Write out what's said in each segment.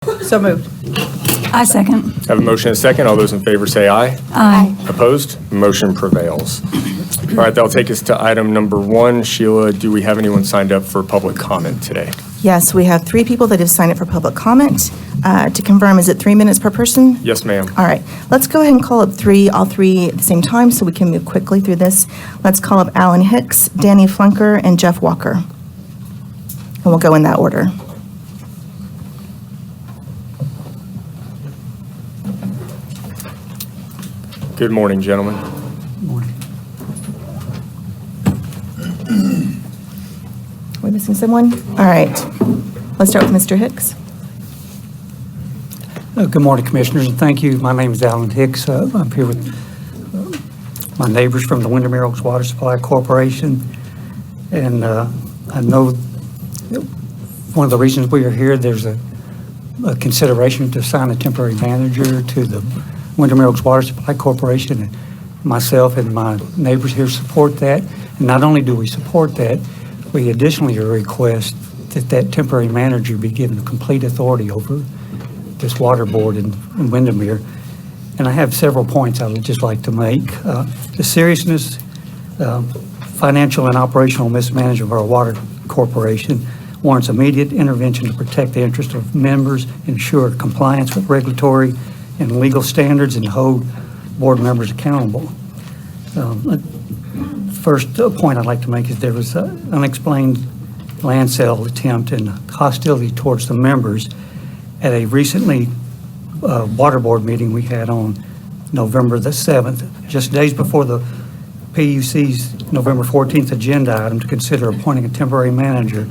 So moved. I second. Have a motion and a second. All those in favor say aye. Aye. Opposed? Motion prevails. All right, that'll take us to item number 1. Sheila, do we have anyone signed up for public comment today? Yes, we have 3 people that have signed up for public comment. To confirm, is it 3 minutes per person? Yes, ma'am. All right, let's go ahead and call up all three at the same time so we can move quickly through this. Let's call up Alan Hicks, Danny Flunker, and Jeff Walker. And we'll go in that order. Good morning, gentlemen. Are we missing someone? All right, let's start with Mr. Hicks. Good morning, Commissioners, and thank you. My name is Alan Hicks. I'm here with my neighbors from the Windermere Oaks Water Supply Corporation. And I know one of the reasons we are here, there's a consideration to assign a temporary manager to the Windermere Oaks Water Supply Corporation. And myself and my neighbors here support that. And not only do we support that, we additionally request that that temporary manager be given complete authority over this water board in Windermere. And I have several points I would just like to make. The seriousness, financial and operational mismanagement of our water corporation warrants immediate intervention to protect the interest of members, ensure compliance with regulatory and legal standards, and hold board members accountable. First point I'd like to make is there was an unexplained land sale attempt and hostility towards the members at a recently water board meeting we had on November the 7th, just days before the PUC's November 14th agenda item to consider appointing a temporary manager.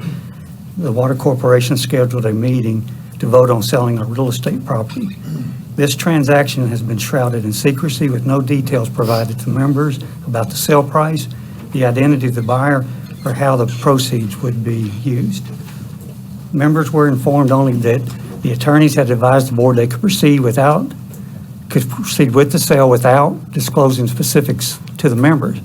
The Water Corporation scheduled a meeting to vote on selling a real estate property. This transaction has been shrouded in secrecy with no details provided to members about the sale price, the identity of the buyer, or how the proceeds would be used. Members were informed only that the attorneys had advised the board they could proceed with the sale without disclosing specifics to the members.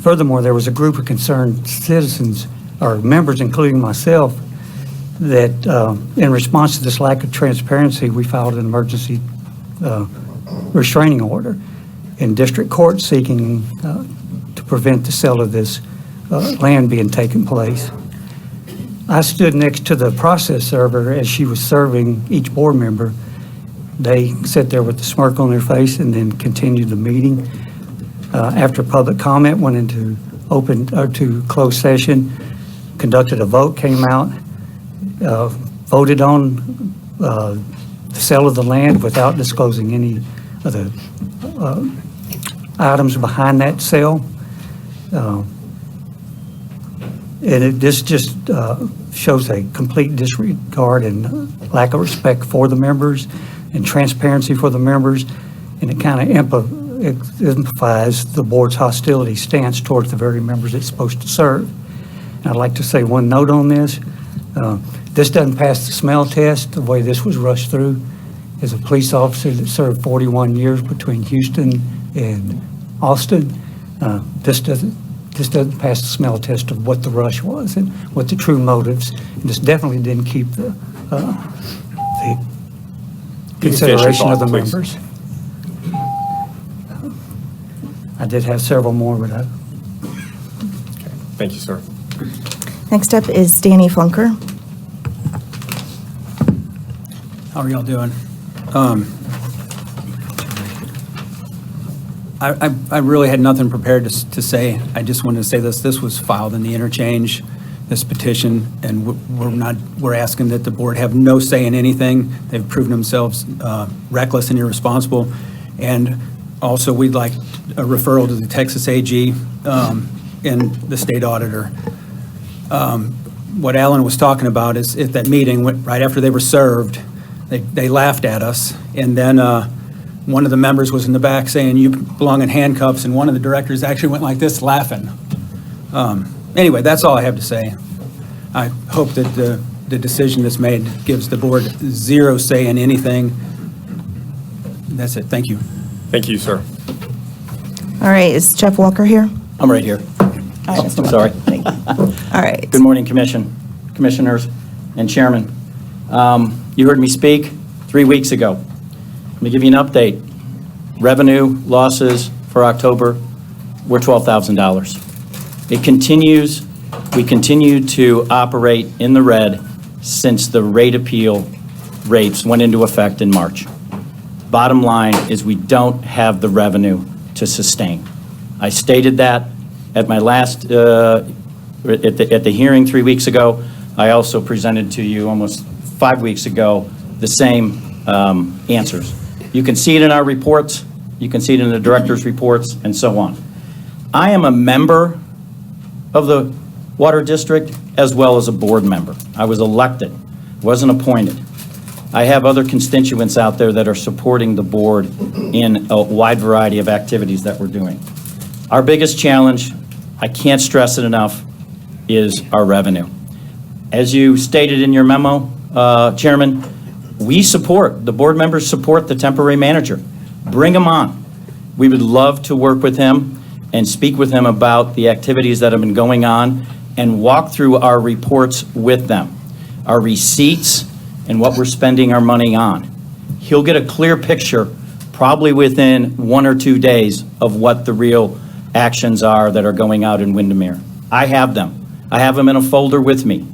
Furthermore, there was a group of concerned citizens or members, including myself, that in response to this lack of transparency, we filed an emergency restraining order in district court seeking to prevent the sale of this land being taken place. I stood next to the process server as she was serving each board member. They sat there with a smirk on their face and then continued the meeting. After public comment, went into to closed session, conducted a vote, came out, voted on the sale of the land without disclosing any of the items behind that sale. And this just shows a complete disregard and lack of respect for the members and transparency for the members, and it kind of exemplifies the board's hostility stance towards the very members it's supposed to serve. And I'd like to say one note on this. This doesn't pass the smell test the way this was rushed through. As a police officer that served 41 years between Houston and Austin, this doesn't pass the smell test of what the rush was and what the true motives. And this definitely didn't keep the consideration of the members. I did have several more, but Okay. Thank you, sir. Next up is Danny Flunker. How are y'all doing? I really had nothing prepared to say. I just wanted to say this. This was filed in the interchange, this petition, and we're asking that the board have no say in anything. They've proven themselves reckless and irresponsible. And also, we'd like a referral to the Texas AG and the state auditor. What Alan was talking about is at that meeting, right after they were served, they laughed at us, and then one of the members was in the back saying, "You belong in handcuffs," and one of the directors actually went like this laughing. Anyway, that's all I have to say. I hope that the decision that's made gives the board zero say in anything. That's it. Thank you. Thank you, sir. All right, is Jeff Walker here? I'm right here. All right, Mr. I'm sorry. All right. Good morning, commissioners, and chairman. You heard me speak 3 weeks ago. Let me give you an update. Revenue losses for October were $12,000. It continues, we continue to operate in the red since the rate appeal rates went into effect in March. Bottom line is we don't have the revenue to sustain. I stated that at my last, at the hearing 3 weeks ago. I also presented to you almost 5 weeks ago the same answers. You can see it in our reports, you can see it in the director's reports, and so on. I am a member of the Water District as well as a board member. I was elected, wasn't appointed. I have other constituents out there that are supporting the board in a wide variety of activities that we're doing. Our biggest challenge, I can't stress it enough, is our revenue. As you stated in your memo, Chairman, the board members support the temporary manager. Bring him on. We would love to work with him and speak with him about the activities that have been going on and walk through our reports with them, our receipts, and what we're spending our money on. He'll get a clear picture, probably within 1 or 2 days, of what the real actions are that are going out in Windermere. I have them. I have them in a folder with me.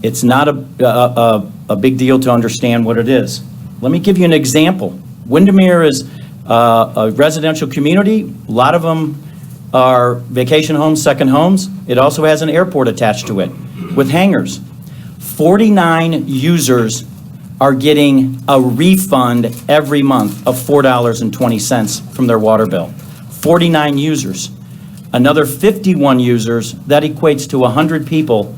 It's not a big deal to understand what it is. Let me give you an example. Windermere is a residential community. A lot of them are vacation homes, second homes. It also has an airport attached to it with hangars. 49 users are getting a refund every month of $4.20 from their water bill. 49 users. Another 51 users, that equates to 100 people.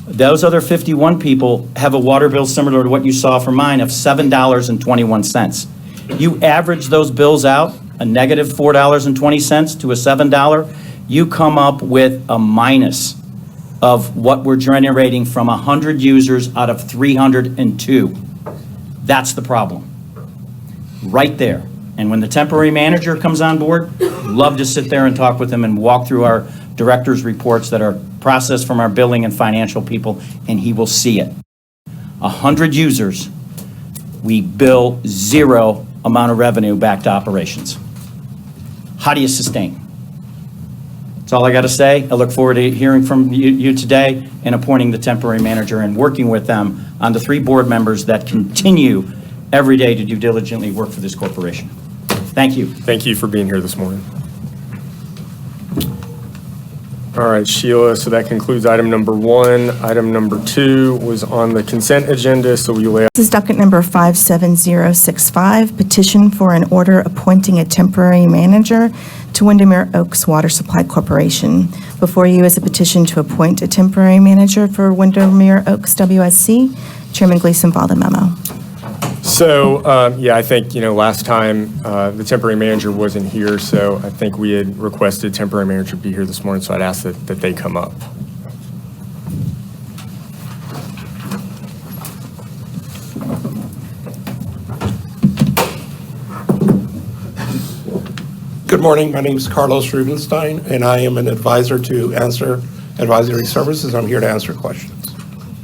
Those other 51 people have a water bill similar to what you saw for mine of $7.21. You average those bills out, a negative $4.20 to a $7, you come up with a minus of what we're generating from 100 users out of 302. That's the problem, right there. And when the temporary manager comes on board, love to sit there and talk with him and walk through our director's reports that are processed from our billing and financial people, and he will see it. 100 users, we bill zero amount of revenue back to operations. How do you sustain? That's all I got to say. I look forward to hearing from you today and appointing the temporary manager and working with them on the 3 board members that continue every day to do diligently work for this corporation. Thank you. Thank you for being here this morning. All right, Sheila, so that concludes item number 1. Item number 2 was on the consent agenda, so we lay out. This is docket number 57065, petition for an order appointing a temporary manager to Windermere Oaks Water Supply Corporation. Before you is a petition to appoint a temporary manager for Windermere Oaks WSC. Chairman Gleason filed a memo. So, yeah, I think, last time the temporary manager wasn't here, so I think we had requested temporary manager to be here this morning, so I'd ask that they come up. Good morning. My name is Carlos Rubenstein, and I am an advisor to Answer Advisory Services. I'm here to answer questions.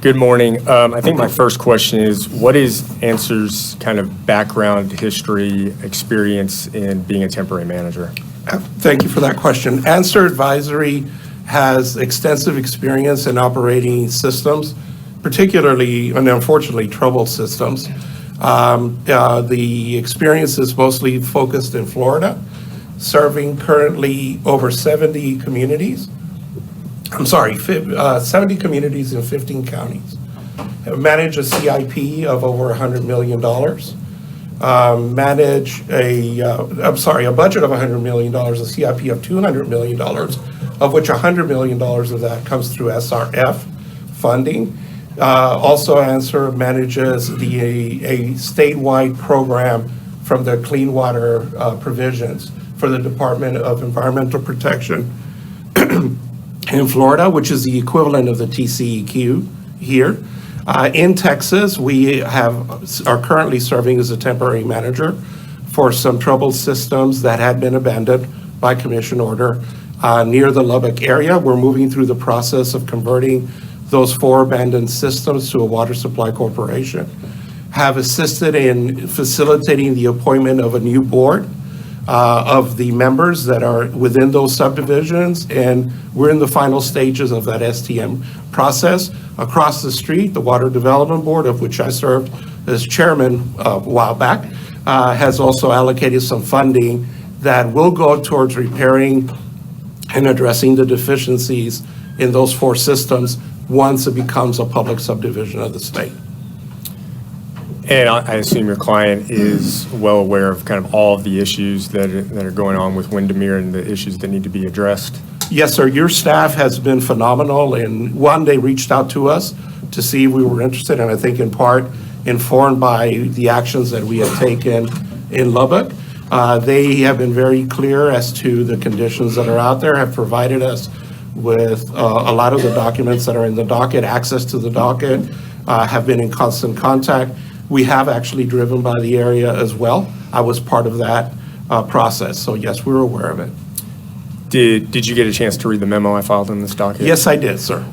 Good morning. I think my first question is, what is Answer's kind of background, history, experience in being a temporary manager? Thank you for that question. Answer Advisory has extensive experience in operating systems, particularly and unfortunately troubled systems. The experience is mostly focused in Florida, serving currently over 70 communities. 70 communities in 15 counties. Manage a CIP of over $100 million. Manage a budget of $100 million, a CIP of $200 million, of which $100 million of that comes through SRF funding. Also, Answer manages a statewide program from the clean water provisions for the Department of Environmental Protection in Florida, which is the equivalent of the TCEQ here. In Texas, we are currently serving as a temporary manager for some troubled systems that had been abandoned by commission order near the Lubbock area. We're moving through the process of converting those 4 abandoned systems to a water supply corporation. have assisted in facilitating the appointment of a new board of the members that are within those subdivisions, and we're in the final stages of that STM process. Across the street, the Water Development Board, of which I served as chairman a while back, has also allocated some funding that will go towards repairing and addressing the deficiencies in those 4 systems once it becomes a public subdivision of the state. And I assume your client is well aware of kind of all of the issues that are going on with Windermere and the issues that need to be addressed? Yes, sir. Your staff has been phenomenal. And one, they reached out to us to see if we were interested, and I think in part informed by the actions that we had taken in Lubbock. They have been very clear as to the conditions that are out there, have provided us with a lot of the documents that are in the docket, access to the docket, have been in constant contact. We have actually driven by the area as well. I was part of that process. So yes, we were aware of it. Did you get a chance to read the memo I filed in this docket? Yes, I did, sir.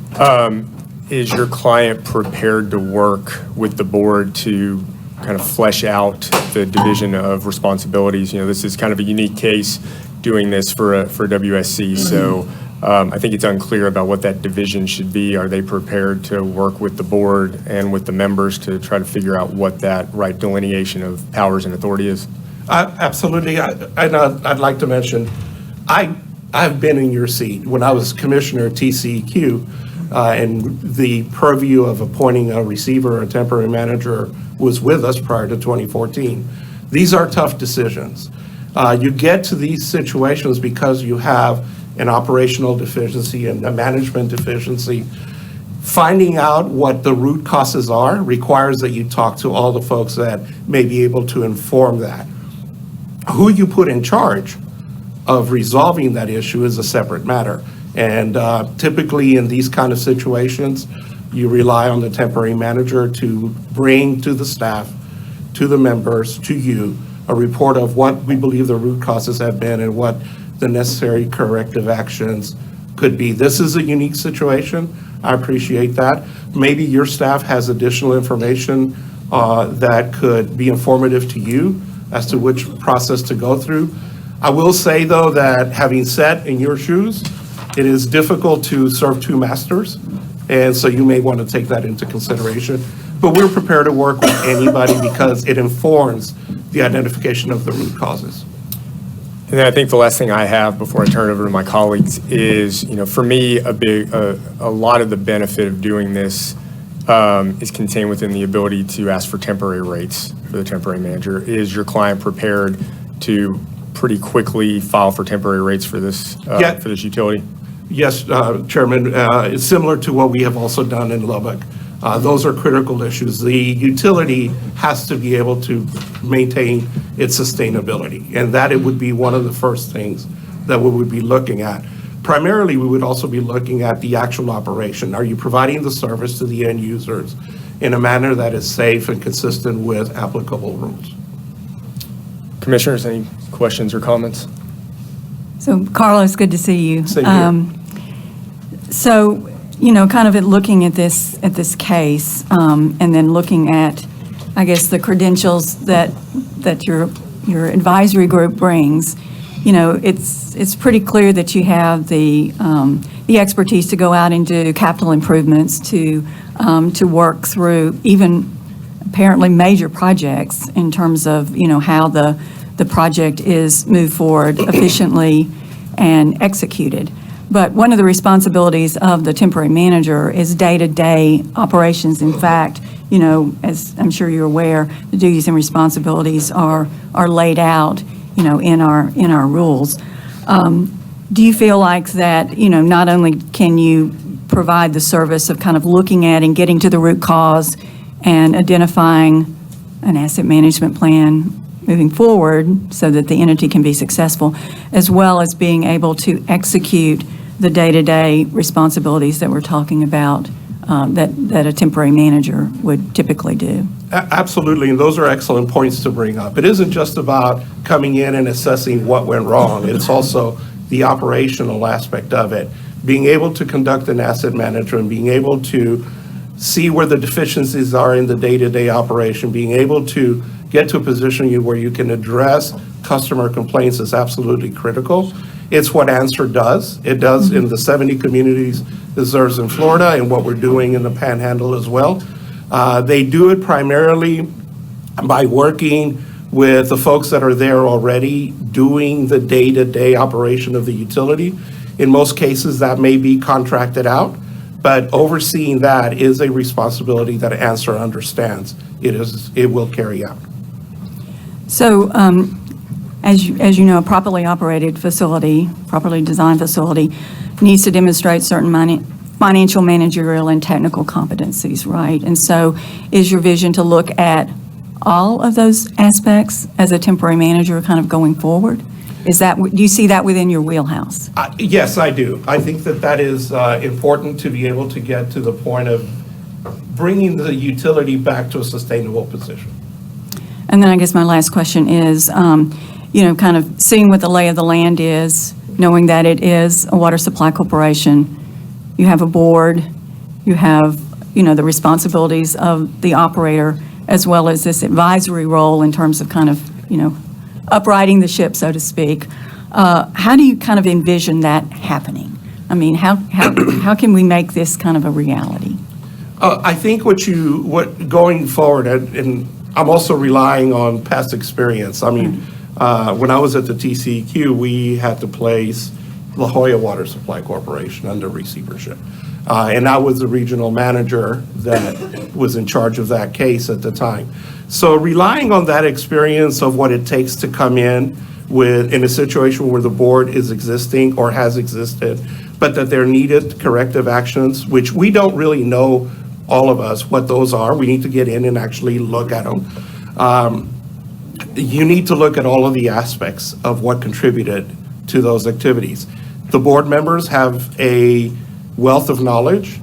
Is your client prepared to work with the board to kind of flesh out the division of responsibilities? You know, this is kind of a unique case doing this for WSC, so I think it's unclear about what that division should be. Are they prepared to work with the board and with the members to try to figure out what that right delineation of powers and authority is? Absolutely. I'd like to mention, I've been in your seat when I was commissioner at TCEQ, and the purview of appointing a receiver or a temporary manager was with us prior to 2014. These are tough decisions. You get to these situations because you have an operational deficiency and a management deficiency. Finding out what the root causes are requires that you talk to all the folks that may be able to inform that. Who you put in charge of resolving that issue is a separate matter. And typically in these kind of situations, you rely on the temporary manager to bring to the staff, to the members, to you, a report of what we believe the root causes have been and what the necessary corrective actions could be. This is a unique situation. I appreciate that. Maybe your staff has additional information that could be informative to you as to which process to go through. I will say, though, that having sat in your shoes, it is difficult to serve 2 masters, and so you may want to take that into consideration. But we're prepared to work with anybody because it informs the identification of the root causes. And then I think the last thing I have before I turn it over to my colleagues is, you know, for me, a lot of the benefit of doing this is contained within the ability to ask for temporary rates for the temporary manager. Is your client prepared to pretty quickly file for temporary rates for this for this utility? Yes, Chairman. It's similar to what we have also done in Lubbock. Those are critical issues. The utility has to be able to maintain its sustainability, and that it would be one of the first things that we would be looking at. Primarily, we would also be looking at the actual operation. Are you providing the service to the end users in a manner that is safe and consistent with applicable rules? Commissioners, any questions or comments? So, Carlos, good to see you. Same here. So, you know, kind of looking at this case, and then looking at, I guess, the credentials that your advisory group brings, you know, it's pretty clear that you have the expertise to go out and do capital improvements, to work through even apparently major projects in terms of, you know, how the project is moved forward efficiently and executed. But one of the responsibilities of the temporary manager is day-to-day operations. In fact, you know, as I'm sure you're aware, the duties and responsibilities are laid out, you know, in our rules. Do you feel like that, you know, not only can you provide the service of kind of looking at and getting to the root cause and identifying an asset management plan moving forward so that the entity can be successful, as well as being able to execute the day-to-day responsibilities that we're talking about that a temporary manager would typically do? Absolutely, and those are excellent points to bring up. It isn't just about coming in and assessing what went wrong. It's also the operational aspect of it. Being able to conduct an asset management, being able to see where the deficiencies are in the day-to-day operation, being able to get to a position where you can address customer complaints is absolutely critical. It's what Answer does. It does in the 70 communities it serves in Florida and what we're doing in the Panhandle as well. They do it primarily by working with the folks that are there already doing the day-to-day operation of the utility. In most cases, that may be contracted out, but overseeing that is a responsibility that Answer understands it will carry out. So, as you know, a properly operated facility, properly designed facility, needs to demonstrate certain financial, managerial, and technical competencies, right? And so is your vision to look at all of those aspects as a temporary manager kind of going forward? Do you see that within your wheelhouse? Yes, I do. I think that is important to be able to get to the point of bringing the utility back to a sustainable position. And then I guess my last question is, kind of seeing what the lay of the land is, knowing that it is a water supply corporation, you have a board, you have, the responsibilities of the operator, as well as this advisory role in terms of kind of, uprighting the ship, so to speak. How do you kind of envision that happening? I mean, how can we make this kind of a reality? I think what going forward, and I'm also relying on past experience. I mean, when I was at the TCEQ, we had to place La Jolla Water Supply Corporation under receivership. And I was the regional manager that was in charge of that case at the time. So relying on that experience of what it takes to come in a situation where the board is existing or has existed, but that there needed corrective actions, which we don't really know, all of us, what those are. We need to get in and actually look at them. You need to look at all of the aspects of what contributed to those activities. The board members have a wealth of knowledge,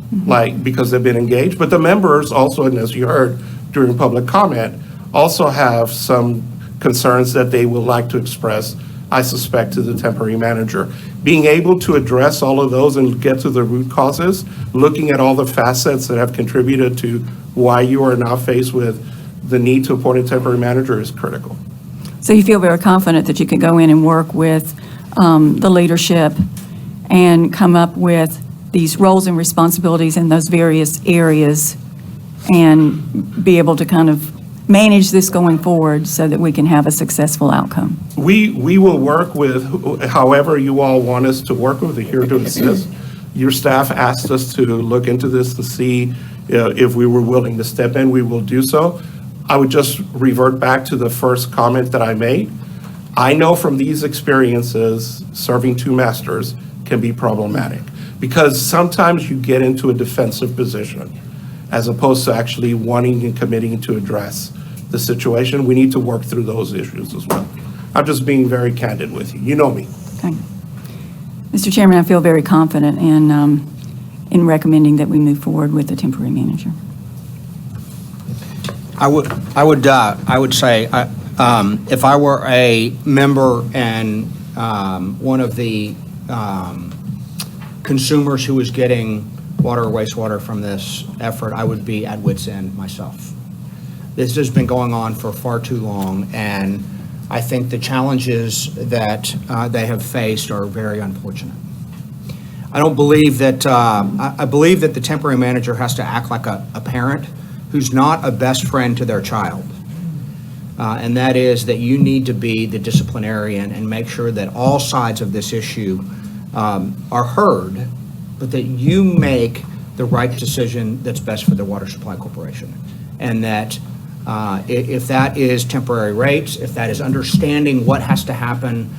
because they've been engaged, but the members also, and as you heard during public comment, also have some concerns that they would like to express, I suspect, to the temporary manager. Being able to address all of those and get to the root causes, looking at all the facets that have contributed to why you are now faced with the need to appoint a temporary manager is critical. So you feel very confident that you can go in and work with the leadership and come up with these roles and responsibilities in those various areas and be able to kind of manage this going forward so that we can have a successful outcome? We will work with however you all want us to work with. We're here to assist. Your staff asked us to look into this to see if we were willing to step in. We will do so. I would just revert back to the first comment that I made. I know from these experiences, serving two masters can be problematic because sometimes you get into a defensive position as opposed to actually wanting and committing to address the situation. We need to work through those issues as well. I'm just being very candid with you. You know me. Okay. Mr. Chairman, I feel very confident in recommending that we move forward with the temporary manager. I would say, if I were a member and one of the consumers who was getting water or wastewater from this effort, I would be at wit's end myself. This has been going on for far too long, and I think the challenges that they have faced are very unfortunate. I don't believe that, I believe that the temporary manager has to act like a parent who's not a best friend to their child. And that is that you need to be the disciplinarian and make sure that all sides of this issue are heard, but that you make the right decision that's best for the Water Supply Corporation. And that if that is temporary rates, if that is understanding what has to happen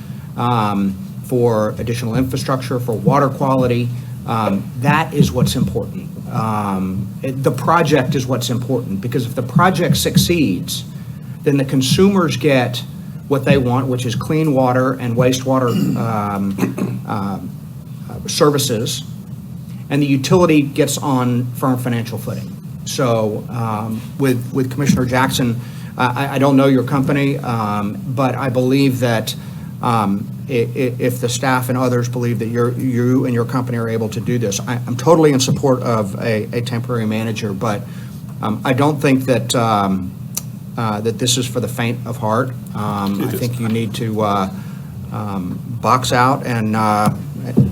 for additional infrastructure, for water quality, that is what's important. The project is what's important, because if the project succeeds, then the consumers get what they want, which is clean water and wastewater services, and the utility gets on firm financial footing. So with Commissioner Jackson, I don't know your company, but I believe that if the staff and others believe that you and your company are able to do this. I'm totally in support of a temporary manager, but I don't think that that this is for the faint of heart. I think you need to box out and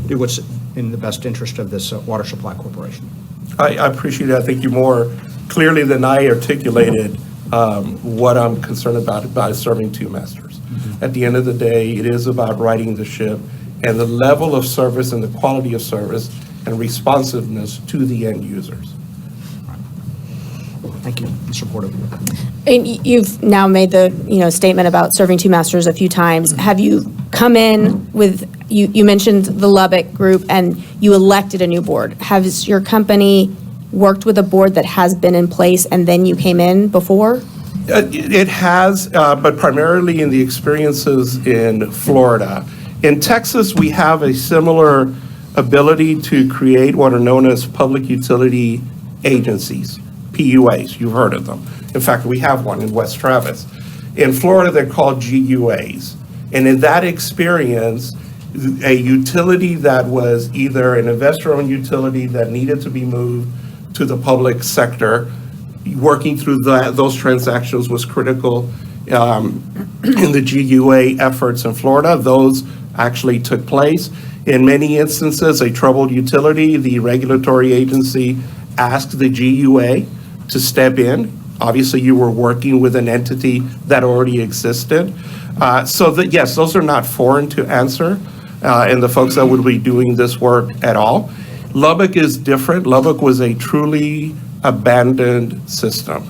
do what's in the best interest of this water supply corporation. I appreciate it. I think you more clearly than I articulated what I'm concerned about serving two masters. At the end of the day, it is about righting the ship, and the level of service and the quality of service and responsiveness to the end users. Thank you. I'm supportive. And you've now made the, statement about serving two masters a few times. Have you come in with, you mentioned the Lubbock group and you elected a new board. Has your company worked with a board that has been in place and then you came in before? It has, but primarily in the experiences in Florida. In Texas, we have a similar ability to create what are known as public utility agencies, PUAs. You've heard of them. In fact, we have one in West Travis. In Florida, they're called GUAs. And in that experience, a utility that was either an investor-owned utility that needed to be moved to the public sector, working through those transactions was critical in the GUA efforts in Florida. Those actually took place. In many instances, a troubled utility, the regulatory agency asked the GUA to step in. Obviously, you were working with an entity that already existed. So that, yes, those are not foreign to answer, and the folks that would be doing this work at all. Lubbock is different. Lubbock was a truly abandoned system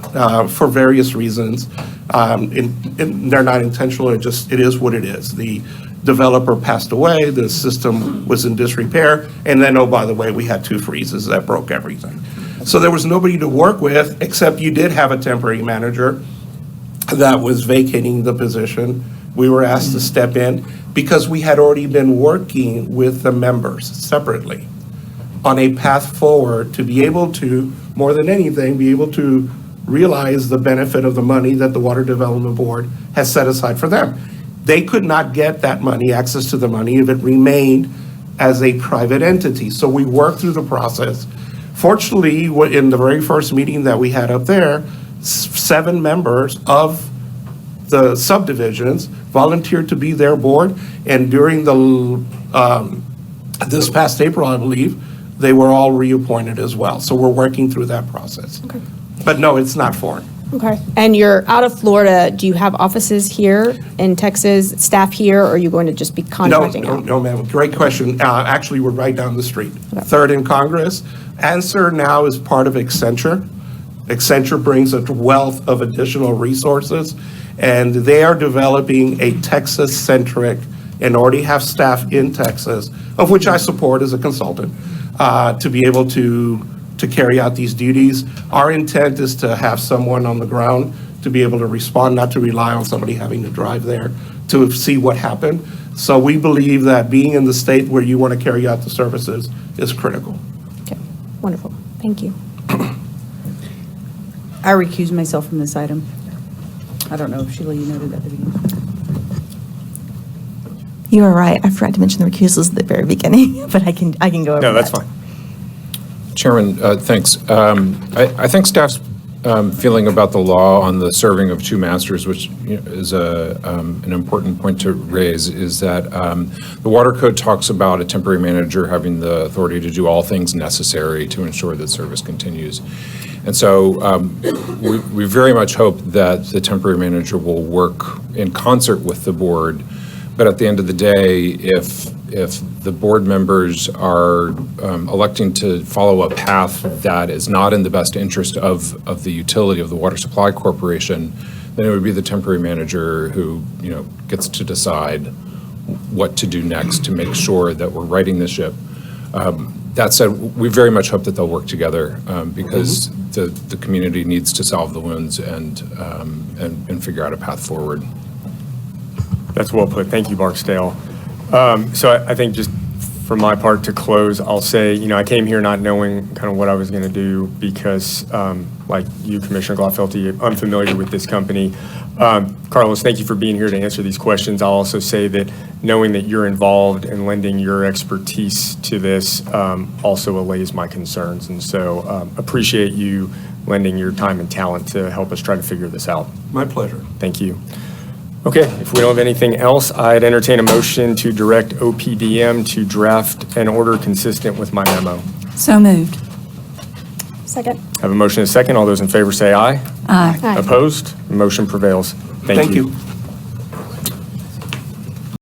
for various reasons. And they're not intentional, it is what it is. The developer passed away, the system was in disrepair, and then, oh, by the way, we had two freezes that broke everything. So there was nobody to work with, except you did have a temporary manager that was vacating the position. We were asked to step in because we had already been working with the members separately on a path forward to be able to, more than anything, be able to realize the benefit of the money that the Water Development Board has set aside for them. They could not get that money, access to the money, if it remained as a private entity. So we worked through the process. Fortunately, in the very first meeting that we had up there, 7 members of the subdivisions volunteered to be their board, and during the this past April, I believe, they were all reappointed as well. So we're working through that process. Okay. But no, it's not foreign. Okay. And you're out of Florida. Do you have offices here in Texas, staff here, or are you going to just be contracting out? No, ma'am. Great question. Actually, we're right down the street. Third in Congress. Answer now is part of Accenture. Accenture brings a wealth of additional resources, and they are developing a Texas-centric and already have staff in Texas, of which I support as a consultant, to be able to carry out these duties. Our intent is to have someone on the ground to be able to respond, not to rely on somebody having to drive there to see what happened. So we believe that being in the state where you want to carry out the services is critical. Okay. Wonderful. Thank you. I recuse myself from this item. I don't know if Sheila, you noted that at the beginning. You are right. I forgot to mention the recusals at the very beginning, but I can go over that. No, that's fine. Chairman, thanks. I think staff's feeling about the law on the serving of two masters, which is an important point to raise, is that the Water Code talks about a temporary manager having the authority to do all things necessary to ensure that service continues. And so we very much hope that the temporary manager will work in concert with the board. But at the end of the day, if the board members are electing to follow a path that is not in the best interest of the utility, of the Water Supply Corporation, then it would be the temporary manager who, gets to decide what to do next to make sure that we're righting the ship. That said, we very much hope that they'll work together because the community needs to solve the wounds and figure out a path forward. That's well put. Thank you, Barksdale. So I think just for my part, to close, I'll say, I came here not knowing kind of what I was going to do because, like you, Commissioner Gloffelty, I'm familiar with this company. Carlos, thank you for being here to answer these questions. I'll also say that knowing that you're involved and lending your expertise to this also allays my concerns. And so appreciate you lending your time and talent to help us try to figure this out. My pleasure. Thank you. Okay, if we don't have anything else, I'd entertain a motion to direct OPDM to draft an order consistent with my memo. So moved. Second. Have a motion and a second. All those in favor say aye. Aye. Aye. Opposed? Motion prevails. Thank you. Thank you.